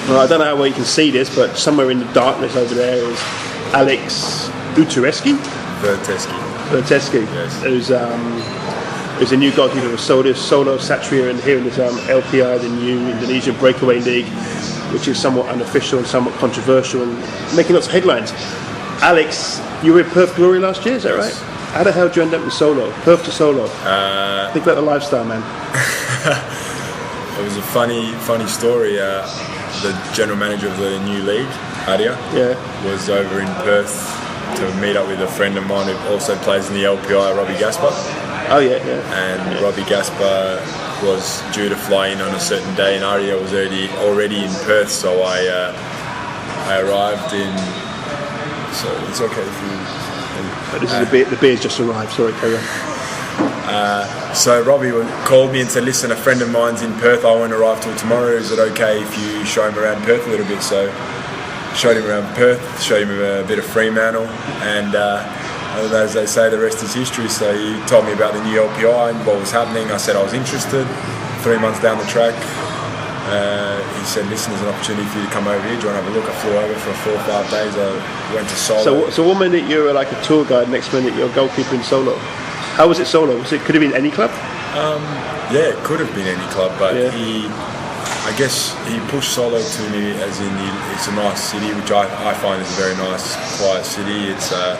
Well, I don't know how well you can see this, but somewhere in the darkness over there is Alex Urteski. Urteski. Yes. Who's a new goalkeeper for Solo Satria, and here in this LPI, the new Indonesian breakaway league, which is somewhat unofficial and somewhat controversial and making lots of headlines. Alex, you were in Perth Glory last year, is that right? How the hell did you end up in Solo? Perth to Solo. Think about the lifestyle, man. It was a funny story. The general manager of the new league, Adia, was over in Perth to meet up with a friend of mine who also plays in the LPI, Robbie Gaspar. Oh yeah. And Robbie Gaspar was due to fly in on a certain day, and Aria was already in Perth, so I arrived in. So it's okay if you. This is the beer's just arrived. Sorry, carry on. So Robbie called me and said, "Listen, a friend of mine's in Perth. I won't arrive till tomorrow. Is it okay if you show him around Perth a little bit?" So showed him around Perth, showed him a bit of Fremantle, and as they say, the rest is history. So he told me about the new LPI and what was happening. I said I was interested. 3 months down the track, he said, "Listen, there's an opportunity for you to come over here. Do you want to have a look?" I flew over for 4 or 5 days. I went to Solo. So one minute you're like a tour guide, next minute you're a goalkeeper in Solo. How was it Solo? Could it have been any club? Yeah, it could have been any club, but I guess he pushed Solo to me as in it's a nice city, which I find is a very nice, quiet city. It's the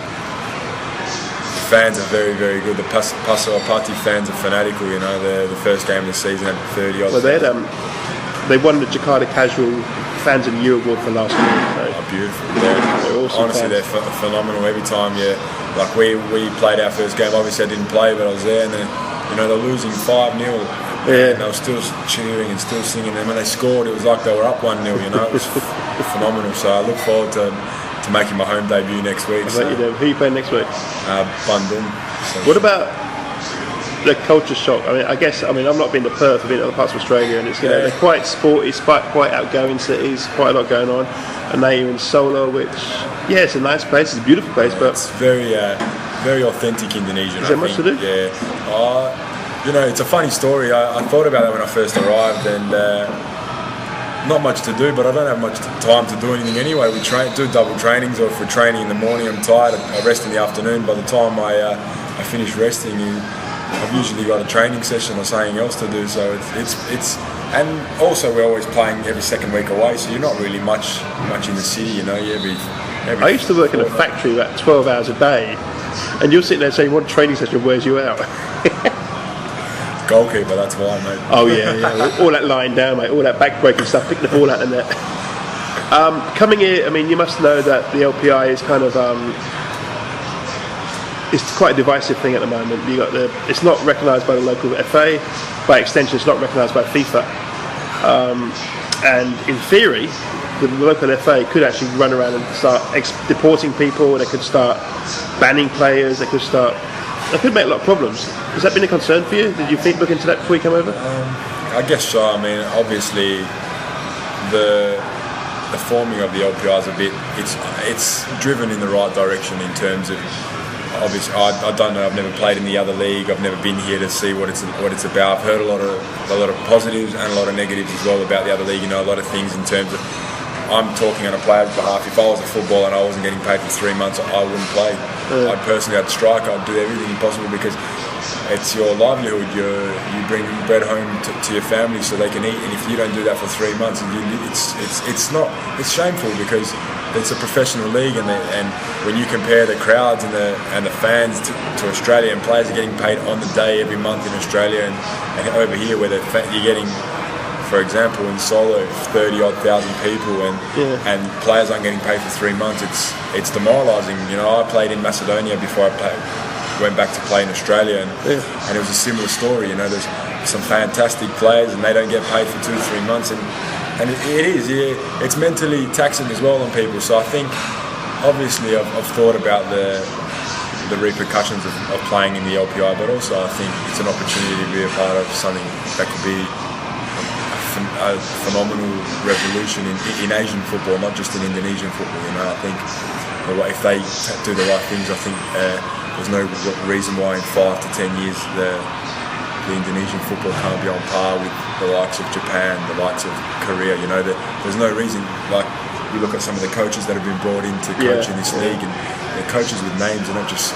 fans are very, very good. The Paso Apati fans are fanatical. You know, the first game of the season had 30 odd. Well, they won the Jakarta Casual Fans of the Year award for last year. So. Oh, beautiful! They're awesome. Honestly, they're phenomenal. Every time, like we played our first game. Obviously, I didn't play, but I was there, and they're losing 5-0. And they were still cheering and still singing. And when they scored, it was like they were up 1-0. You know, it was phenomenal. So I look forward to making my home debut next week. Who are you playing next week? Bandung. What about the culture shock? I'm not been to Perth. I've been to other parts of Australia, and it's they're quite sporty, quite outgoing cities, quite a lot going on. And now you're in Solo, which it's a nice place, it's a beautiful place, but it's very authentic Indonesian. Is there much to do? Yeah, it's a funny story. I thought about that when I first arrived, and not much to do, but I don't have much time to do anything anyway. We do double trainings, or if we're training in the morning, I'm tired. I rest in the afternoon. By the time I finish resting, I've usually got a training session or something else to do. So it's and also we're always playing every second week away, so you're not really much in the city. I used to work in a factory about 12 hours a day, and you're sitting there saying, "What training session wears you out?" Goalkeeper, that's why, mate. Oh yeah. All that lying down, mate. All that back-breaking stuff, picking the ball out of the net. Coming here, you must know that the LPI is kind of it's quite a divisive thing at the moment. It's not recognised by the local FA. By extension, it's not recognised by FIFA. And in theory, the local FA could actually run around and start deporting people. They could start banning players. They could make a lot of problems. Has that been a concern for you? Did you look into that before you came over? I guess so. Obviously, the forming of the LPI is a bit. It's driven in the right direction in terms of. Obviously, I don't know. I've never played in the other league. I've never been here to see what it's about. I've heard a lot of positives and a lot of negatives as well about the other league. A lot of things in terms of. I'm talking on a player's behalf. If I was a footballer and I wasn't getting paid for 3 months, I wouldn't play. I'd strike. I'd do everything possible because it's your livelihood. You bring bread home to your family so they can eat. And if you don't do that for 3 months, it's shameful because it's a professional league, and when you compare the crowds and the fans to Australia, and players are getting paid on the day every month in Australia, and over here where you're getting. For example, in Solo, 30-odd thousand people, and players aren't getting paid for 3 months. It's demoralising. I played in Macedonia before I went back to play in Australia, and it was a similar story. There's some fantastic players, and they don't get paid for 2 to 3 months, and it's mentally taxing as well on people. So I think, obviously, I've thought about the repercussions of playing in the LPI, but also I think it's an opportunity to be a part of something that could be a phenomenal revolution in Asian football, not just in Indonesian football. I think if they do the right things, I think there's no reason why in 5 to 10 years the Indonesian football can't be on par with the likes of Japan, the likes of Korea. You know, there's no reason. Like, you look at some of the coaches that have been brought in to coach in this league, and they're coaches with names, and not just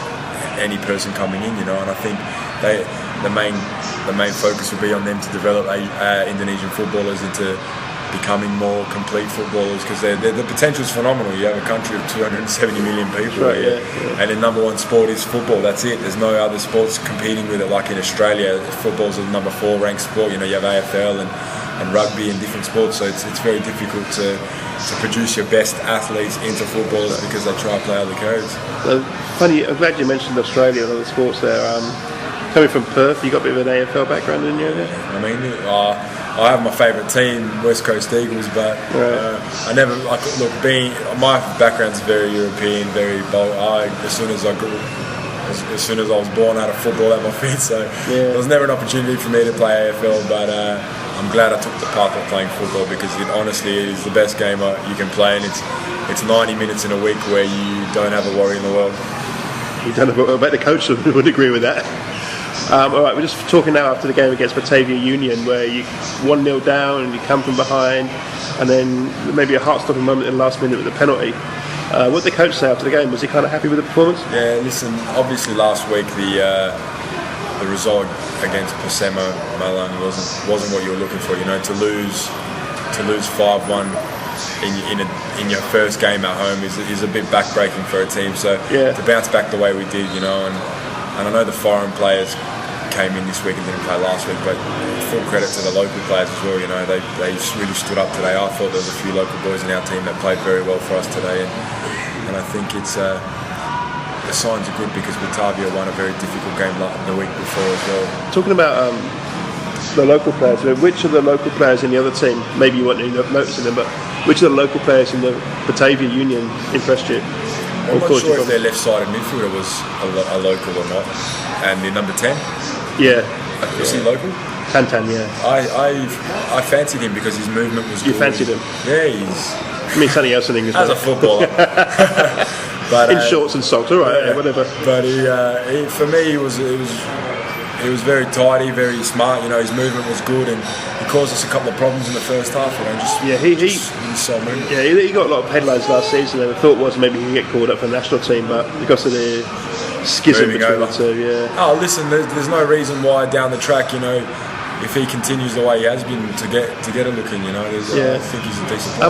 any person coming in. You know, and I think the main focus will be on them to develop Indonesian footballers into becoming more complete footballers, because the potential is phenomenal. You have a country of 270 million people, and the number one sport is football. That's it. There's no other sports competing with it. Like in Australia, football's the number 4 ranked sport. You know, you have AFL and rugby and different sports, so it's very difficult to produce your best athletes into footballers because they try to play other codes. Well, funny, I'm glad you mentioned Australia and other sports there. Coming from Perth, you got a bit of an AFL background, didn't you? I mean, I have my favourite team, West Coast Eagles, but I never being my background's very European, very bold. As soon as I was born, I had a football at my feet, so there was never an opportunity for me to play AFL. But I'm glad I took the path of playing football, because it honestly is the best game you can play, and it's 90 minutes in a week where you don't have a worry in the world. You don't have I bet the coach would agree with that. All right, we're just talking now after the game against Batavia Union, where you 1-0 down and you come from behind, and then maybe a heart-stopping moment in the last minute with the penalty. What did the coach say after the game? Was he kind of happy with the performance? Yeah, listen, obviously last week the result against Persema Malang wasn't what you were looking for. You know, to lose 5-1 in your first game at home is a bit backbreaking for a team. So to bounce back the way we did, you know, and I know the foreign players came in this week and didn't play last week, but full credit to the local players as well. You know, they really stood up today. I thought there was a few local boys in our team that played very well for us today, and I think it's the signs are good, because Batavia won a very difficult game the week before as well. Talking about the local players, which of the local players in the other team, maybe you weren't noticing them, but which of the local players in the Batavia Union impressed you? I'm not sure if their left-sided midfielder was a local or not, and the number 10. Yeah. Was he local? Tantan, yeah. I fancied him because his movement was good. You fancied him? Yeah, I mean, something else in English. As a footballer. But, in shorts and socks, all right, whatever. But for me, it was very tidy, very smart. You know, his movement was good, and he caused us a couple of problems in the first half. You know, he saw movement. Yeah, he got a lot of headlines last season, and the thought was maybe he could get called up for the national team, but because of the schism between the two, Oh, listen, there's no reason why down the track, you know, if he continues the way he has been, to get a look in, you know, I think he's a decent player. How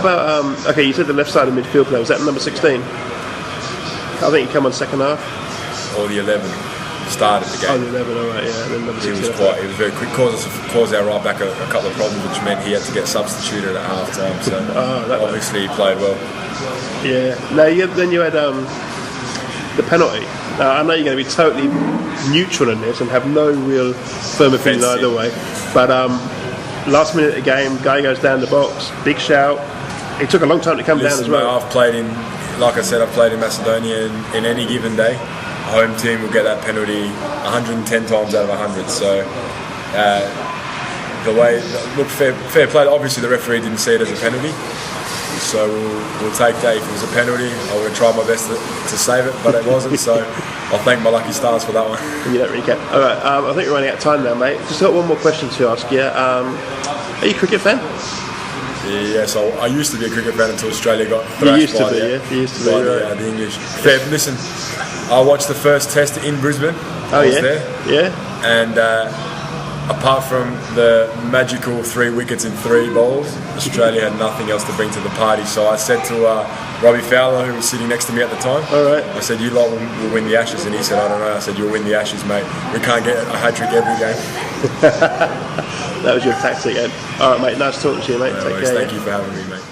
about you said the left side of midfield player, was that number 16? I think he came on second half. Or the 11 started the game. Oh, the 11, all right, yeah. And then number 16. He was very quick. Caused our right back a couple of problems, which meant he had to get substituted at half time. So obviously he played well. Yeah. Now then you had the penalty. Now I know you're going to be totally neutral in this and have no real firm opinion either way. But last minute of the game, guy goes down the box, big shout. It took a long time to come down as well. I've played I've played in Macedonia, in any given day. A home team will get that penalty 110 times out of 100. So fair play. Obviously the referee didn't see it as a penalty, so we'll take that. If it was a penalty, I would have tried my best to save it, but it wasn't. So I'll thank my lucky stars for that one. And you don't recap. All right, I think we're running out of time now, mate. Just got one more question to ask you. Are you a cricket fan? Yes, I used to be a cricket fan until Australia got thrashed by the English. Listen, I watched the first test in Brisbane. I was there. Yeah. And apart from the magical 3 wickets in 3 balls, Australia had nothing else to bring to the party. So I said to Robbie Fowler, who was sitting next to me at the time, all right, I said, "You lot will win the Ashes," and he said, "I don't know." I said, "You'll win the Ashes, mate. We can't get a hat-trick every game." That was your tactic, Ed. All right, mate. Nice talking to you, mate. Take care. Thank you for having me, mate.